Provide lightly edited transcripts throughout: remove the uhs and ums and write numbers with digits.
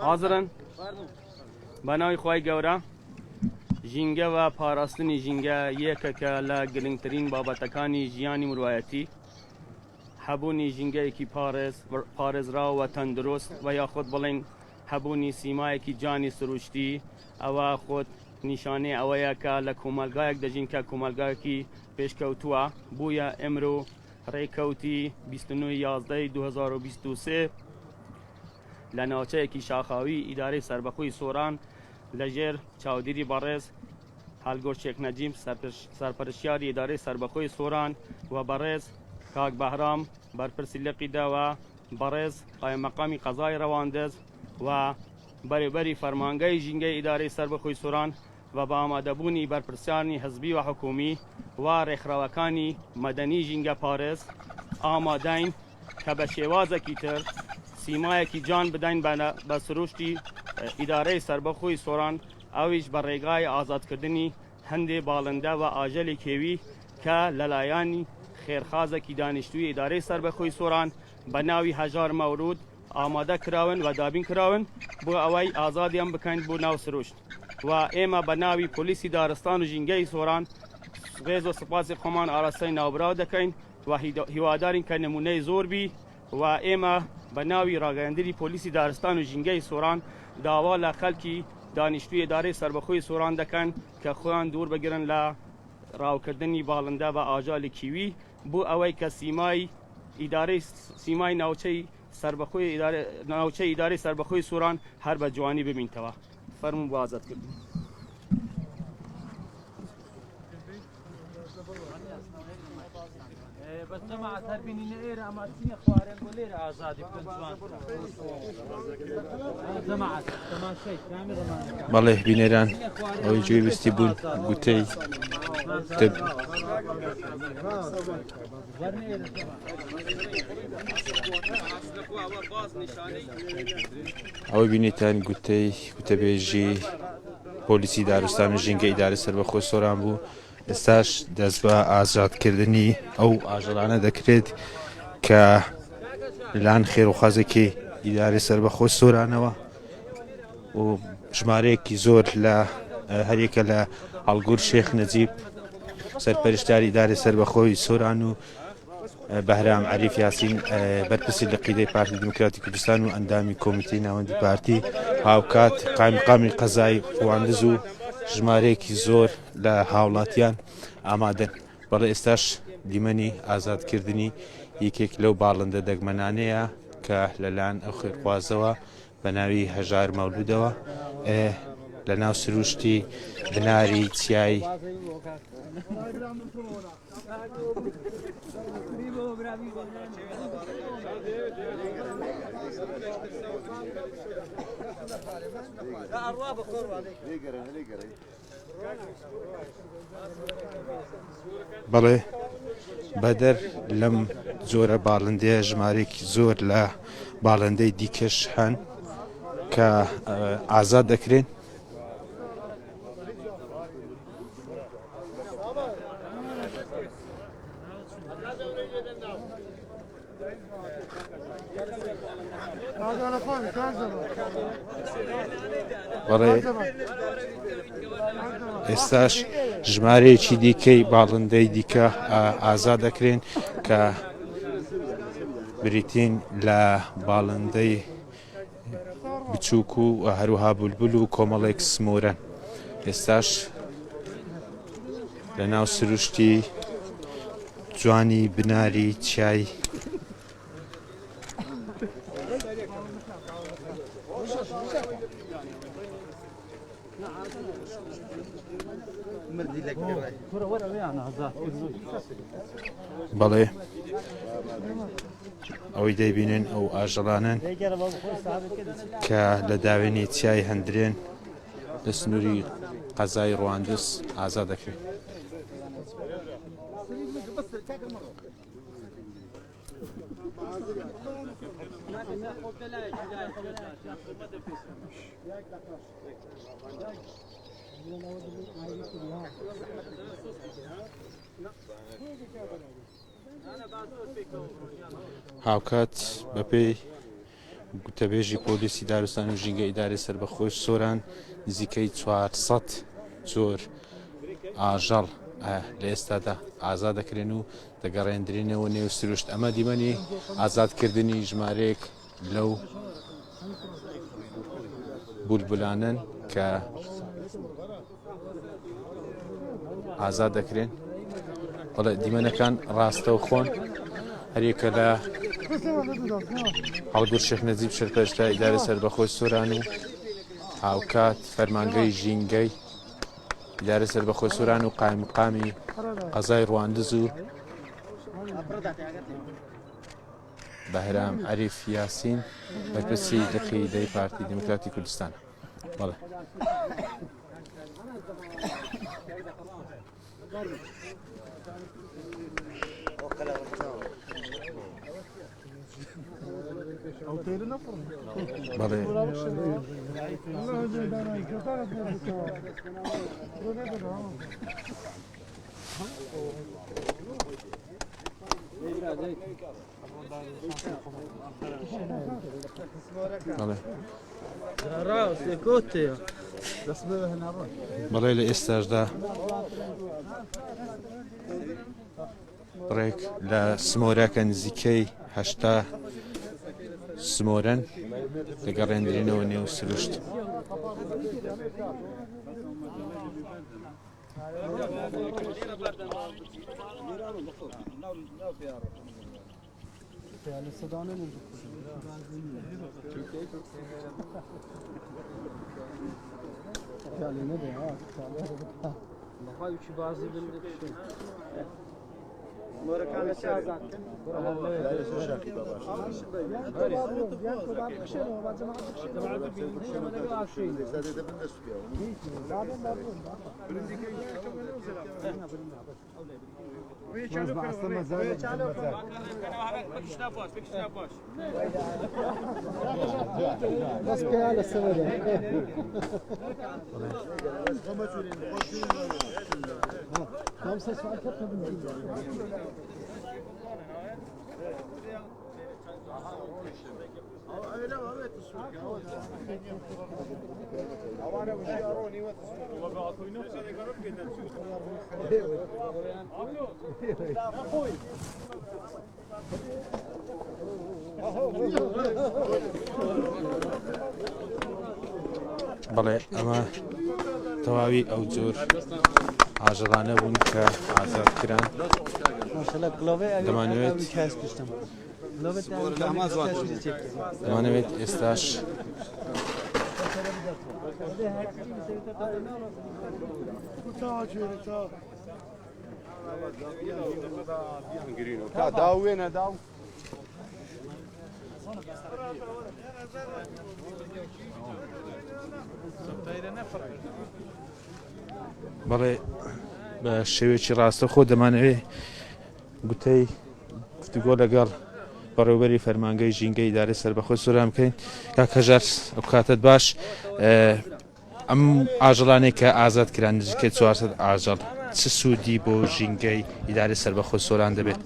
حاضرن بناوی خوای گەورە ژینگە و پاراستنی ژینگە یەکێکە لە گرنگترین بابەتەکانی ژیانی مرۆڤایەتی. هەبوونی ژینگەیەکی پارێزراو و تەندروست و یاخود بڵێن هەبوونی سیمایەکی جانی سروشتی ئەوە خۆت نیشانەی ئەوەیە کە لە کۆمەلگایەک دەژین کە کۆمەلگایەکی پێشکەوتووە بوویە ئەمرۆ ڕێکەوتی 29/11/2023 لە ناوچەیەکی شاخاوی ئیدارەی سربەخۆی سۆران لەژێر چاودێری بەڕێز هەلگۆر شێخ نەجیم سەرپەرشتیاری ئیدارەی سربەخۆی سۆران و بەڕێز کاک بەهرام بەرپرسی لقیداوە بەڕێز قایمەقامی قەزای ڕەواندەز و بەرەبەری فەرمانگەی ژینگەی ئیدارەی سربەخۆی سۆران و بە ئامادەبوونی بەرپرسانی حزبی و حکومی و ڕێکخراوەکانی مەدەنی ژینگە پارێز ئامادەین کە بە شێوازێکی تر سیمایەکی جان بدەین بە سروشتی ئیدارەی سربەخۆی سۆران ئەویش بە ڕێگای ئازادکردنی هەندێ باڵندە و ئاژەلی کێوی کە لەلایانی خێرخازێکی دانیشتووی ئیدارەی سربەخۆی سۆران بە ناوی هەژار مەورود ئامادە کراون و دابین کراون بۆ ئەوەی ئازادیان بکەین بۆ ناو سروشت و ئێمە بە ناوی پۆلیسی دارستان و ژینگەی سۆران ڕێز و سپاسی خۆمان ئاراستەی ناوبراو دەکەین و هیوادارین کە نمونەی زۆر بی و ئێمە بە ناوی ڕاگەیاندنی پۆلیسی دارستان و ژینگەی سۆران داوا لە خەڵکی دانیشتووی ئیدارەی سربەخۆی سۆران دەکەن کە خۆیان دوور بگرن لە ڕاوکردنی باڵندە بە ئاژالی کیوی بۆ ئەوەی کە سیمای ناوچەی ئیدارەی سربەخۆی سۆران هەر بە جوانی ببینتەوە. فەرموو بۆ ئازادکردن. بس جماعة هربيني نقير أما أتني خوارين ولير آزادي بكل زمان جماعة تمام شيء كامل رمان بەڵێ بینێران ئەوەی گوێویستی بوون گوتەی ئەوەی بینێتان گوتەبێژی پۆلیسی دارستان و ژینگە ئیدارەی سربەخۆی سۆران بوو. ئێستاش دەست بە ئازادکردنی ئەو ئاژەڵانە دەکرێت کە لەلایەن خێرخوازێکی ئیدارەی سربەخۆی سۆرانەوە و ژمارەیەکی زۆر لە هەرێکە لە هەڵگور شێخ نەجیب سەرپەرشتیاری ئیدارەی سربەخۆی سۆران و بەهرام عەریف یاسین بەرپرسی لەقیدەی پارتی دموکراتی کوردستان و ئەندامی کۆمیتەی ناوەندی پارتی هاوکات قایمقامی قەزای ڕەواندز و ژمارەیەکی زۆر لە هاوڵاتیان ئامادەن. بەڵێ ئێستاش دیمەنی ئازادکردنی یەکێک لەو باڵندە دەگمەنانەیە کە لەلایەن ئەو خێرخوازەوە بە ناوی هەژار مەولودەوە لە ناو سروشتی بناری چیای بەڵێ بەدەر لەم زۆرە باڵندەیە ژمارێکی زۆر لە باڵندەی دیکەش هەن کە ئازاد دەکرێن. بەڵێ ئێستاش ژمارەیەکی دیکەی باڵندەی دیکە ئازاد دەکرێن کە بریتین لە باڵندەی بچووک و هەروەها بولبول و کۆمەڵێک سمورەن. ئێستاش لە ناو سروشتی جوانی بناری چای بەڵێ ئەوەی دەیبینن ئەو ئاژەڵانن کە لە داوێنی چای هەندرێن لە سنووری قەزای ڕەواندز ئازاد دەکرێن. هاوکات بەپێی گوتەبێژی پۆلیسی دارستان و ژینگە ئیدارەی سربەخۆی سۆران نزیکەی 400 جۆر ئاژەڵ لە ئێستادا ئازاد دەکرێن و دەگەڕێندرێنەوە نێو سروشت. ئەمە دیمەنی ئازادکردنی ژمارەیەک لەو بولبولانن کە ئازاد دەکرێن. بەڵێ دیمەنەکان ڕاستەو خۆن. هەرێکە لە هەڵگورد شێخ نەجیب سەرپەرشتە ئیدارەی سەربەخۆی سۆران و هاوکات فەرمانگەی ژینگەی ئیدارەی سەربەخۆی سۆران و قایمقامی قەزای ڕواندز و بەهرام عەریف یاسین بەرپرسی دەقیدەی پارتی دموکراتی کوردستان. بەڵێ بەڵێ بەڵێ لە ئێستاشدا ڕێک لە سمۆراکە نزیکەی 80 سمۆرەن دەگەڕێندرێنەوە نێو سروشت. بەڵێ ئەمە تەواوی ئەو جۆر ئاژەڵانە بوون کە ئازادکران. دەمانەوێت ئێستاش بەڵێ بە شێوێکی ڕاستەخۆ دەمانەوێت گوتەی گفتوگۆ لەگەڵ بەڕێوەبەری فەرمانگەی ژینگەی ئیدارەی سەربەخۆی سۆران بکەین. کاکەژار ئەو کاتت باش. ئەم ئاژەڵانەی کە ئازادکران نزیکەی 400 ئاژەڵ چ سوودی بۆ ژینگەی ئیدارەی سەربەخۆی سۆران دەبێت؟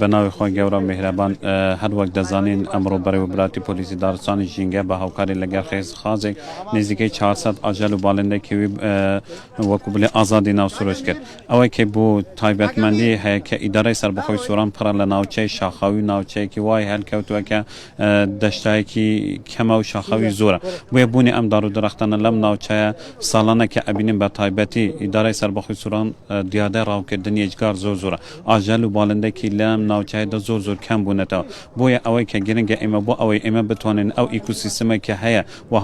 بە ناوی خۆی گەورە میهرەبان هەر وەک دەزانین ئەمڕۆ بەڕێوەبەری پۆلیسی دارستانی ژینگە بە هاوکاری لەگەڵ خێزخازێک نزیکەی 400 ئاژەل و باڵندەی وەکو بڵێ ئازادی ناو سروشت کرد. ئەوەی کە بۆ تایبەتمەندی هەیە کە ئیدارەی سەربەخۆی سۆران پڕە لە ناوچەی شاخاوی ناوچەیەکی وای هەلکەوتووە کە دەشتایەکی کەمە و شاخاوی زۆرە. بۆیە بوونی ئەم دار و درەختانە لەم ناوچەیە ساڵانە کە ئەبینین بە تایبەتی ئیدارەی سەربەخۆی سۆران دیادە ڕاوکردنی ئەجگار زۆر ئاژەل و باڵندێکی لەم ناوچەیەدا زۆر کەم بوونەتەوە. بۆیە ئەوەی کە گرنگە ئێمە بۆ ئەوەی ئێمە بتوانین ئەو ئیکوسیستەمە کە هەیە و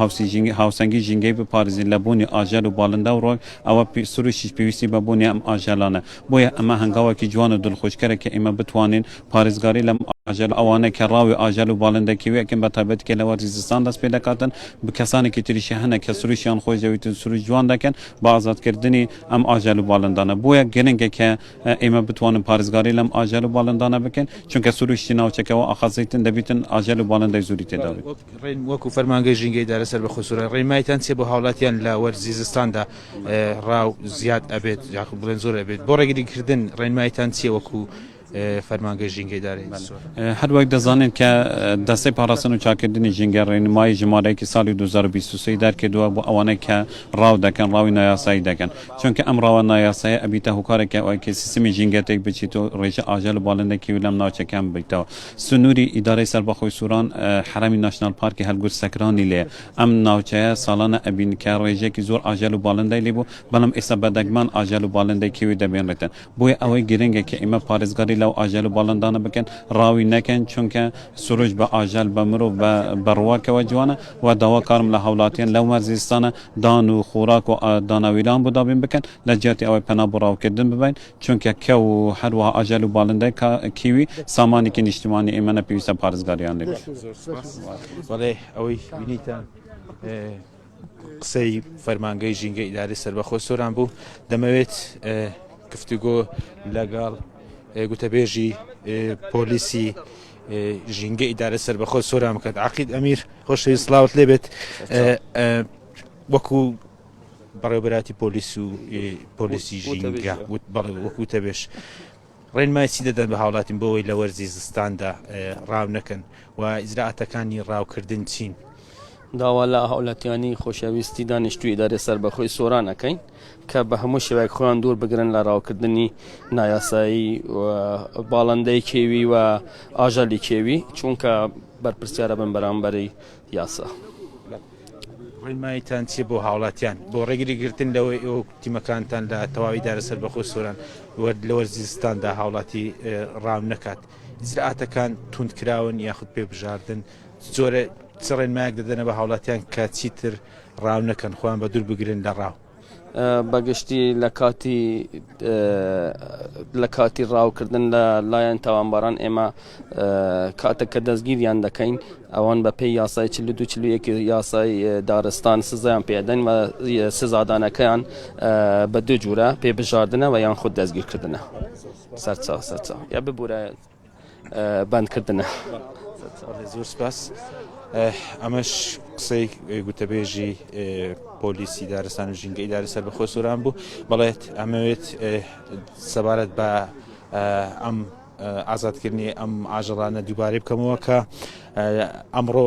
هاوسەنگی ژینگەی بپارێزین لە بوونی ئاژەل و باڵندە و ڕۆک ئەوە سروشتیش پێویستی بە بوونی ئەم ئاژەلانە. بۆیە ئەمە هەنگاوێکی جوان و دڵخۆشکەرە کە ئێمە بتوانین پارێزگاری لەم ئاژەل ئەوانە کە ڕاوی ئاژەل و باڵندەکیوەکەن بە تایبەت کە لەوە زستان دەست پێ دەکاتن بە کەسانێکی تریشی هەنە کە سروشیان خۆی جەویت سروش جوان دەکەن بە ئازادکردنی ئەم ئاژەل و باڵندانە. بۆیە گرنگە کە ئێمە بتوانین پارێزگاری لەم ئاژەل و باڵندانە بکەین چونکە سروشتی ناوچەکەەوە ئاخەزیتن دەبیتن ئاژەل و باڵندەی زوری تێدا بێت. وەکو فەرمانگەی ژینگەی ئیدارە سەربەخۆی سۆران ڕێنمایتان چێ بۆ هاوڵاتیان لە وەرزی زستاندا ڕاو زیاد ئەبێت یاخود بڵێن زۆر ئەبێت بۆ ڕێگریکردن ڕێنمایتان چیە وەکو فەرمانگەی ژینگەی ئیدارەی سۆران. هەروەک دەزانین کە دەستەی پاراستن و چاکردنی ژینگە ڕێنمایی ژمارەیەکی ساڵی 2023 دەرکردووە بۆ ئەوانەی کە ڕاو دەکەن ڕاوی نایاسایی دەکەن چونکە ئەم ڕاوە نایاسایە ئەبیتە هۆکارێکە ئەوەی کە سیستمی ژینگەتێک بچیت و ڕێژە ئاژەل و باڵندێکی و لەم ناوچەکان بیتەوە. سنووری ئیدارەی سەربەخۆی سووران حرەمی ناشنال پارکی هەلگورد سەکرانی لێ ئەم ناوچەیە ساڵانە ئەبین کە ڕێژێکی زۆر ئاژەل و باڵندەی لێ بوو بەڵام ئێستا بەدەگمان ئاژەل و باڵندەی کیوی دەبێنرێتن بۆیە ئەوەی گرنگە کە ئێمە پارێزگاری لەو ئاژەل و باڵندانە بکەن ڕاوی نەکەن چونکە سروش بە ئاژەل بە مرۆڤ بە ڕواکەوە جوانە و داوا کارم لە هەوڵاتیان لەو مەرزستانە دان و خۆراک و داناویران بۆ دابین بکەن لە جیاتی ئەوەی پەنا بۆ ڕاوکردن ببین چونکە کە و هەروەها ئاژەل و باڵندەی کیوی سامانێکی نیشتیمانی ئێمە نەپێویستە پارێزگاریان لێ بەڵێ ئەوەی بینیتە قسەی فەرمانگەی ژینگە ئیدارەی سەربەخۆی سۆران بوو دەمەوێت گفتوگۆ لەگەڵ گوتەبێژی پۆلیسی ژینگە ئیدارە سەربەخۆی سۆران بکات. عەقید ئەمیر خۆشەویست سڵاوت لێبێت وەکو بەڕێوەبەراتی پۆلیس و پۆلیسی ژینگە وەکو تەبێش ڕێنمای چی دەدەن بە هاوڵاتین بۆەوەی لە وەرزی زستاندا ڕاو نەکەن و ئیجراعەتەکانی ڕاوکردن چین؟ داوا لە هاوڵاتیانی خۆشەویستی دانیشتووی ئیدارەی سەربەخۆی سۆرانەکەین کە بە هەموو شێوەیەک خۆیان دوور بگرن لە ڕاوکردنی نایاسایی و باڵندەی کێوی و ئاژەلی کێوی چونکە بەرپرسیارە بن بەرامبەری یاسا. ڕێنماییتان چیە بۆ هاوڵاتیان بۆ ڕێگریگرتن لەوەی ئەو تیمەکانتان لە تەواوی ئیدارە سەربەخۆی سۆران لە وەرزستاندا هاوڵاتی ڕاو نەکات ئیجراعەتەکان توندکراون یاخود پێبژاردن زۆرە چ ڕێنمایەک دەدەنە بە هاوڵاتیان کە چیتر ڕاو نەکەن خۆیان بە دوور بگرن لە ڕاو؟ بەگشتی لە کاتی ڕاوکردن لە لایەن تاوانباران ئێمە کاتێک کە دەستگیریان دەکەین ئەوان بە پێی یاسای 42 یاسای دارستان سزایان پێدەن و سزادانەکەیان بە دوو جوورە پێبژاردنە و یان خود دەستگیرکردنە سەرچاو یا ببوورە بەندکردنە. زۆر سپاس. ئەمەش قسەی گوتەبێژی پۆلیسی دارستان و ژینگە ئیدارەی سەربەخۆی سۆران بوو. بەڵێت ئەمەوێت سەبارەت بە ئەم ئازادکردنی ئەم ئاژەڵانە دووبارەی بکەمەوە کە ئەمڕۆ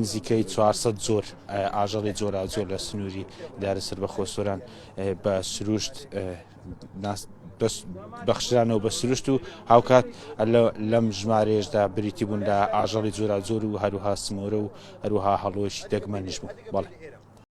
نزیکەی 400 زۆر ئاژەڵی جۆرا زۆر لە سنووری ئیدارەی سەربەخۆی سۆران بە سروشت بەخشرانەوە بە سروشت و هاوکات لەم ژمارەیەشدا بریتی بوون لە ئاژەڵی جۆرا زۆر و هەروها سمۆرە و هەروها هەڵۆیشی دەگمەنیش بوو. بەڵێ